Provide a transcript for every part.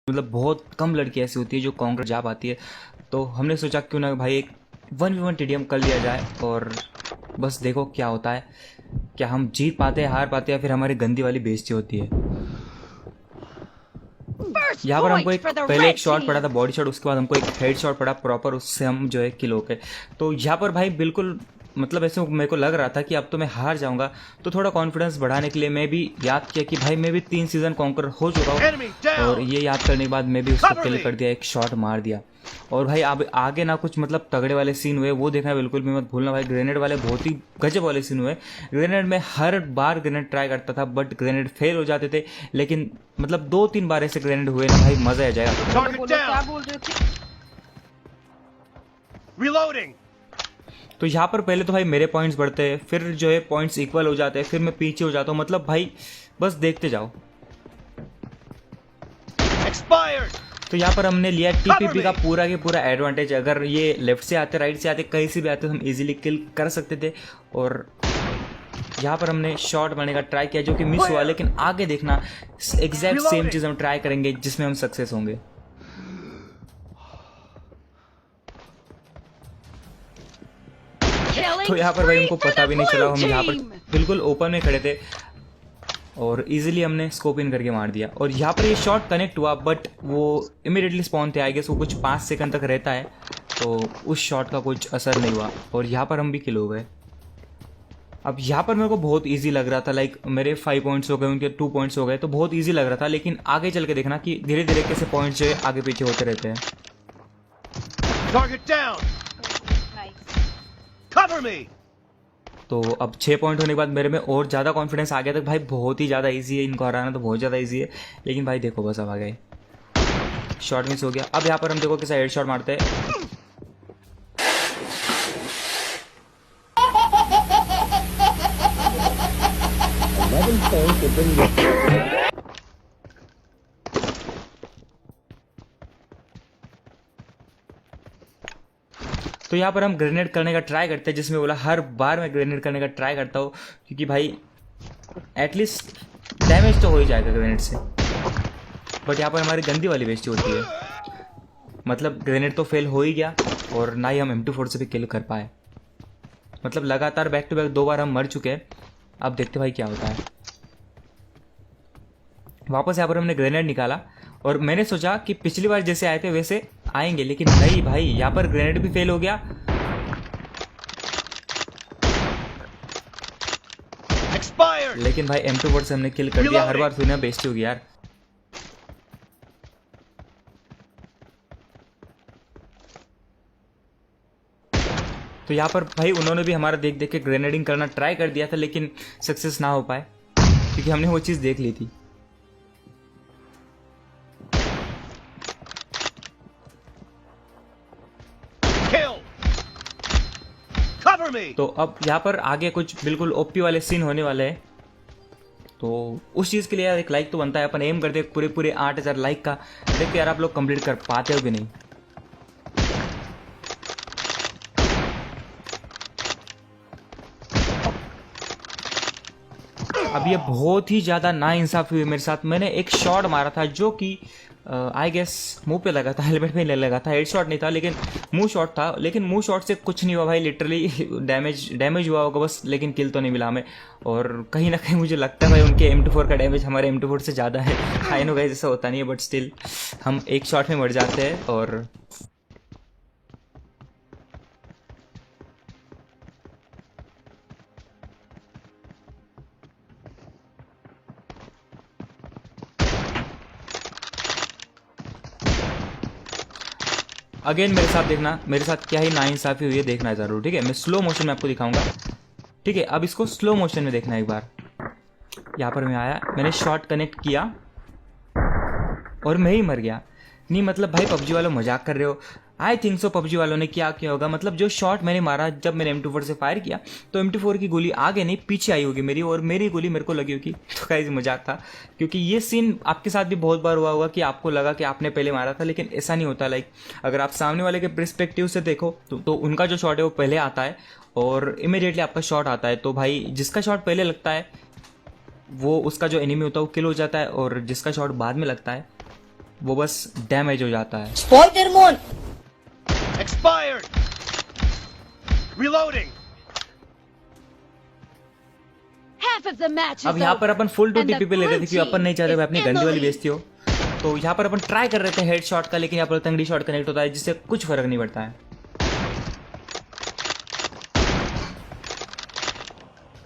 मतलब बहुत कम लड़की ऐसी होती है जो कॉन्कर जा पाती है। तो हमने सोचा क्यों ना भाई एक 1v1 टीडीएम कर लिया जाए और बस देखो क्या होता है, क्या हम जीत पाते हैं, हार पाते हैं, या फिर हमारी गंदी वाली बेइज्जती होती है। यहाँ पर हमको एक पहले एक शॉट पड़ा था बॉडी शॉट, उसके बाद हमको एक हेड शॉट पड़ा प्रॉपर, उससे हम जो है किल हो गए। तो यहाँ पर भाई बिल्कुल मतलब ऐसे मेरे को लग रहा था कि अब तो मैं हार जाऊंगा। तो थोड़ा कॉन्फिडेंस बढ़ाने के लिए मैं भी याद किया कि भाई मैं भी 3 सीजन कॉन्कर हो चुका हूँ, और ये याद करने के बाद मैं भी उसको किल कर दिया, एक शॉट मार दिया। और भाई अब आगे ना कुछ मतलब तगड़े वाले सीन हुए, वो देखना बिल्कुल भी मत भूलना भाई। ग्रेनेड वाले बहुत ही गजब वाले सीन हुए। ग्रेनेड में हर बार ग्रेनेड ट्राई करता था बट ग्रेनेड फेल हो जाते थे, लेकिन मतलब 2-3 बार ऐसे ग्रेनेड हुए ना भाई, मजा आ जाएगा। तो यहाँ पर पहले तो भाई मेरे पॉइंट्स बढ़ते हैं, फिर जो है पॉइंट्स इक्वल हो जाते हैं, फिर मैं पीछे हो जाता हूँ। मतलब भाई बस देखते जाओ। तो यहाँ पर हमने लिया टीपीपी का पूरा के पूरा एडवांटेज। अगर ये लेफ्ट से आते, राइट से आते, कहीं से भी आते, तो हम इजीली किल कर सकते थे। और यहाँ पर हमने शॉट मारने का ट्राई किया जो कि मिस हुआ, लेकिन आगे देखना एग्जैक्ट सेम चीज हम ट्राई करेंगे जिसमें हम सक्सेस होंगे। तो यहाँ पर भाई उनको पता भी नहीं चला, हम यहाँ पर बिल्कुल ओपन में खड़े थे और इजीली हमने स्कोप इन करके मार दिया। और यहाँ पर ये शॉट कनेक्ट हुआ बट वो इमीडिएटली स्पॉन थे, आई गेस वो कुछ 5 सेकंड तक रहता है, तो उस शॉट का कुछ असर नहीं हुआ और यहाँ पर हम भी किल हो गए। अब यहाँ पर मेरे को बहुत इजी लग रहा था, लाइक मेरे 5 पॉइंट्स हो गए, उनके 2 पॉइंट्स हो गए, तो बहुत इजी लग रहा था। लेकिन आगे चल के देखना कि धीरे धीरे कैसे पॉइंट्स जो है आगे पीछे होते रहते हैं। तो अब 6 पॉइंट होने के बाद मेरे में और ज़्यादा कॉन्फिडेंस आ गया था भाई बहुत ही ज़्यादा इजी है, इनको हराना तो बहुत ज़्यादा इजी है। लेकिन भाई देखो बस अब आ गए, शॉट मिस हो गया। अब यहाँ पर हम देखो कैसा हेड शॉट मारते हैं। तो यहाँ पर हम ग्रेनेड करने का ट्राई करते हैं, जिसमें बोला हर बार मैं ग्रेनेड करने का ट्राई करता हूँ क्योंकि भाई एटलीस्ट डैमेज तो हो ही जाएगा ग्रेनेड से। बट यहाँ पर हमारी गंदी वाली बेइज्जती होती है, मतलब ग्रेनेड तो फेल हो ही गया और ना ही हम M24 से भी किल कर पाए। मतलब लगातार बैक टू बैक 2 बार हम मर चुके हैं। अब देखते भाई क्या होता है। वापस यहाँ पर हमने ग्रेनेड निकाला और मैंने सोचा कि पिछली बार जैसे आए थे वैसे आएंगे, लेकिन नहीं भाई, यहाँ पर ग्रेनेड भी फेल हो गया। लेकिन भाई M24 से हमने किल कर दिया। हर बार सुना बेइज्जती होगी यार। तो यहाँ पर भाई उन्होंने भी हमारा देख देख के ग्रेनेडिंग करना ट्राई कर दिया था, लेकिन सक्सेस ना हो पाए क्योंकि हमने वो चीज़ देख ली थी। तो अब यहाँ पर आगे कुछ बिल्कुल ओपी वाले सीन होने वाले हैं, तो उस चीज़ के लिए यार एक लाइक तो बनता है। अपन एम करते पूरे पूरे 8000 लाइक का। देखते यार आप लोग कंप्लीट कर पाते हो कि नहीं। अब ये बहुत ही ज़्यादा नाइंसाफी हुई मेरे साथ। मैंने एक शॉट मारा था जो कि आई गेस मुंह पे लगा था, हेलमेट पे नहीं लगा था। हेड शॉट नहीं था लेकिन मुंह शॉट था, लेकिन मुंह शॉट से कुछ नहीं हुआ भाई, लिटरली डैमेज हुआ होगा बस, लेकिन किल तो नहीं मिला हमें। और कहीं ना कहीं मुझे लगता है भाई उनके M24 का डैमेज हमारे M24 से ज़्यादा है। आई नो गाइस ऐसा होता नहीं है, बट स्टिल हम एक शॉट में मर जाते हैं। और अगेन मेरे साथ देखना, मेरे साथ क्या ही नाइंसाफी हुई है देखना जरूर, ठीक है। मैं स्लो मोशन में आपको दिखाऊंगा, ठीक है। अब इसको स्लो मोशन में देखना एक बार। यहाँ पर मैं आया, मैंने शॉट कनेक्ट किया और मैं ही मर गया। नहीं मतलब भाई पबजी वालों मजाक कर रहे हो। आई थिंक सो पबजी वालों ने क्या किया होगा, मतलब जो शॉट मैंने मारा जब मैंने M24 से फायर किया तो M24 की गोली आगे नहीं पीछे आई होगी मेरी, और मेरी गोली मेरे को लगी होगी। तो गाइस मजाक था, क्योंकि ये सीन आपके साथ भी बहुत बार हुआ होगा कि आपको लगा कि आपने पहले मारा था, लेकिन ऐसा नहीं होता। लाइक अगर आप सामने वाले के पर्सपेक्टिव से देखो तो उनका जो शॉट है वो पहले आता है और इमीडिएटली आपका शॉट आता है। तो भाई जिसका शॉट पहले लगता है वो उसका जो एनिमी होता है वो किल हो जाता है, और जिसका शॉट बाद में लगता है वो बस डैमेज हो जाता है। Spider-Man! Expired! Reloading! Half of the match is अब यहाँ पर over, अपन फुल टू and the टीपी पे ले रहे थे blue क्योंकि अपन नहीं चाह रहे team भाई अपनी is in गंदी the वाली lead. बेइज्जती हो। तो यहाँ पर अपन ट्राई कर रहे थे हेड शॉट का, लेकिन यहाँ पर तंगड़ी शॉट कनेक्ट होता है जिससे कुछ फर्क नहीं पड़ता है।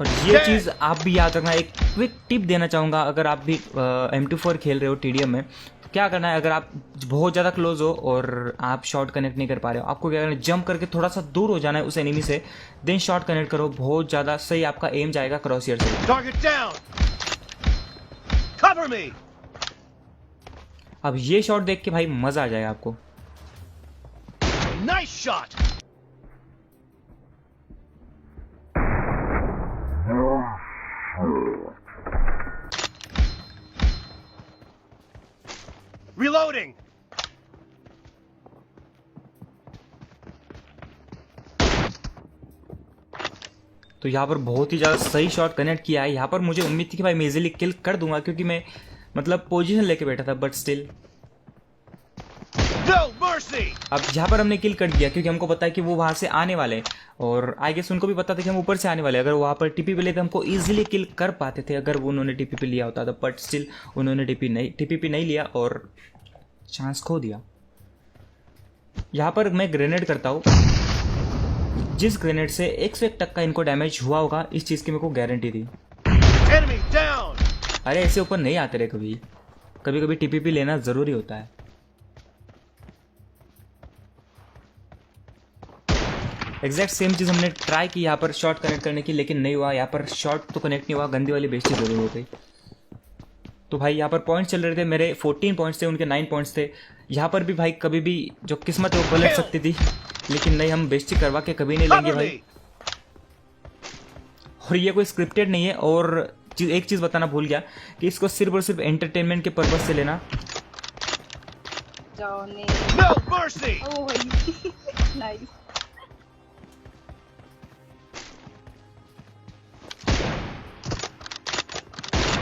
और ये चीज़ आप भी याद रखना। एक क्विक टिप देना चाहूँगा, अगर आप भी M24 खेल रहे हो TDM में, तो क्या करना है, अगर आप बहुत ज़्यादा क्लोज हो और आप शॉट कनेक्ट नहीं कर पा रहे हो, आपको क्या करना है, जंप करके थोड़ा सा दूर हो जाना है उस एनिमी से, देन शॉट कनेक्ट करो। बहुत ज़्यादा सही आपका एम जाएगा क्रॉसयर से। Target down! Cover me! अब ये शॉट देख के भाई मज़ा आ जाएगा आपको। Nice shot! Reloading! तो यहाँ पर बहुत ही ज़्यादा सही शॉट कनेक्ट किया है। यहाँ पर मुझे उम्मीद थी कि भाई मैं इजीली किल कर दूंगा, क्योंकि मैं मतलब पोजीशन लेके बैठा था, बट स्टिल No mercy! अब यहाँ पर हमने किल कर दिया, क्योंकि हमको पता है कि वो वहाँ से आने वाले हैं, और आई गेस उनको भी पता था कि हम ऊपर से आने वाले हैं। अगर वहाँ पर टीपी पे लेते हमको इजीली किल कर पाते थे अगर वो उन्होंने टीपी पे लिया होता था, बट स्टिल उन्होंने टीपी नहीं लिया और चांस खो दिया। यहाँ पर मैं ग्रेनेड करता हूँ, जिस ग्रेनेड से 101 का इनको डैमेज हुआ होगा, इस चीज़ की मेरे को गारंटी थी। Enemy down! अरे ऐसे ऊपर नहीं आते रहे कभी कभी टीपीपी लेना ज़रूरी होता है। एग्जैक्ट सेम चीज़ हमने ट्राई की यहाँ पर शॉट कनेक्ट करने की, लेकिन नहीं हुआ। यहाँ पर शॉट तो कनेक्ट नहीं हुआ, गंदी वाली बेइज्जती जरूर हो गई। तो भाई यहाँ पर पॉइंट्स चल रहे थे, मेरे 14 पॉइंट्स थे, उनके 9 पॉइंट्स थे। यहाँ पर भी भाई कभी भी जो किस्मत है वो पलट सकती थी, लेकिन नहीं, हम बेइज्जती करवा के कभी नहीं लेंगे Cover भाई। me! और ये कोई स्क्रिप्टेड नहीं है। और एक चीज़ बताना भूल गया कि इसको सिर्फ और सिर्फ एंटरटेनमेंट के पर्पज से लेना। जाओ नहीं। No mercy! ओ भाई नाइस।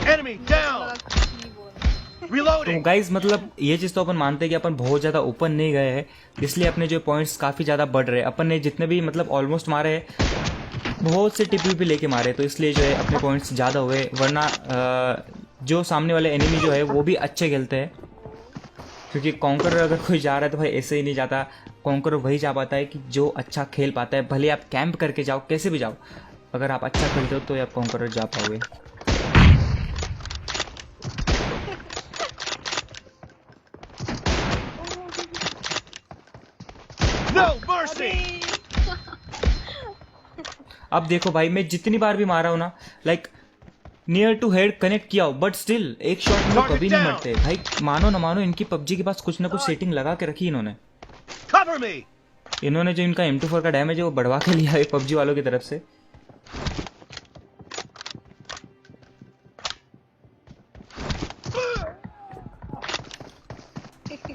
Enemy down! नहीं बोल। तो Reloading! गाइज मतलब ये चीज़ तो अपन मानते हैं कि अपन बहुत ज़्यादा ऊपर नहीं गए हैं, इसलिए अपने जो पॉइंट्स काफ़ी ज़्यादा बढ़ रहे हैं। अपन ने जितने भी मतलब ऑलमोस्ट मारे हैं, बहुत से टीपी लेके मारे, तो इसलिए जो है अपने पॉइंट्स ज़्यादा हुए। वरना जो सामने वाले एनिमी जो है वो भी अच्छे खेलते हैं, क्योंकि कॉन्कर अगर कोई जा रहा है तो भाई ऐसे ही नहीं जाता। कॉन्कर वही जा पाता है कि जो अच्छा खेल पाता है, भले आप कैंप करके जाओ, कैसे भी जाओ, अगर आप अच्छा खेलते हो तो आप कॉन्कर जा पाओगे। No mercy! अब देखो भाई, मैं जितनी बार भी मारा हूँ ना, like near to head connect किया हो, बट स्टिल एक शॉट में वो कभी नहीं मरते भाई। मानो ना मानो, इनकी पबजी के पास कुछ ना कुछ सेटिंग लगा के रखी इन्होंने। Cover me! इन्होंने जो इनका M24 का डैमेज है वो बढ़वा के लिया है पबजी वालों की तरफ से।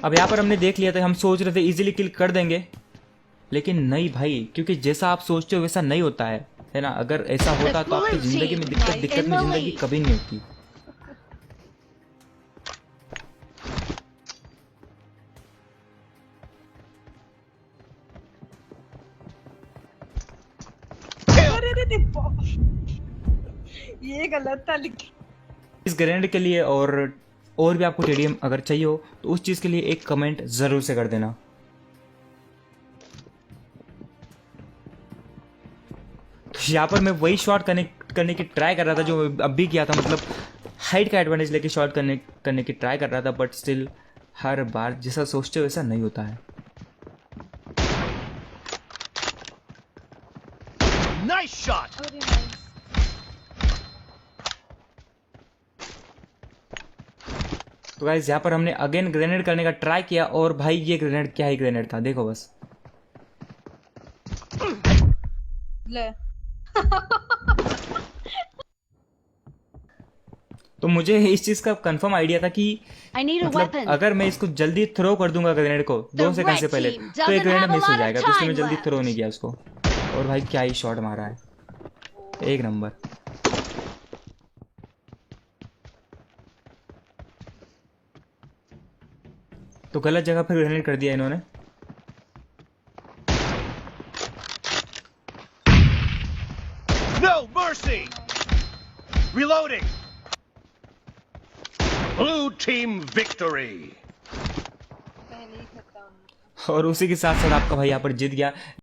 अब यहाँ पर हमने देख लिया था, हम सोच रहे थे इजीली किल कर देंगे, लेकिन नहीं भाई, क्योंकि जैसा आप सोचते हो वैसा नहीं होता है ना। अगर ऐसा होता तो आपकी जिंदगी में दिक्कत में जिंदगी कभी नहीं होती। अरे ये गलत था लिख। इस ग्रेनेड के लिए और भी आपको टीडीएम अगर चाहिए हो तो उस चीज़ के लिए एक कमेंट ज़रूर से कर देना। तो यहाँ पर मैं वही शॉट कनेक्ट करने की ट्राई कर रहा था जो अब भी किया था, मतलब हाइट का एडवांटेज लेके शॉट करने की ट्राई कर रहा था, बट स्टिल हर बार जैसा सोचते हो वैसा नहीं होता है। Nice shot! अरे नाइस। तो गाइस यहाँ पर हमने अगेन ग्रेनेड करने का ट्राई किया, और भाई ये ग्रेनेड क्या ही ग्रेनेड था, देखो बस। ले तो मुझे इस चीज़ का कंफर्म आइडिया था कि I need a मतलब weapon. अगर मैं इसको जल्दी थ्रो कर दूंगा ग्रेनेड को 2 सेकंड से पहले, तो एक ग्रेनेड मिस हो जाएगा, तो इसलिए मैं जल्दी थ्रो नहीं किया उसको। और भाई क्या ही शॉट मारा है, एक नंबर। तो गलत जगह पर ग्रेनेड कर दिया इन्होंने। No mercy! Reloading! Blue team victory! पहले ही खत्म। और उसी के साथ साथ आपका भाई यहाँ पर जीत गया।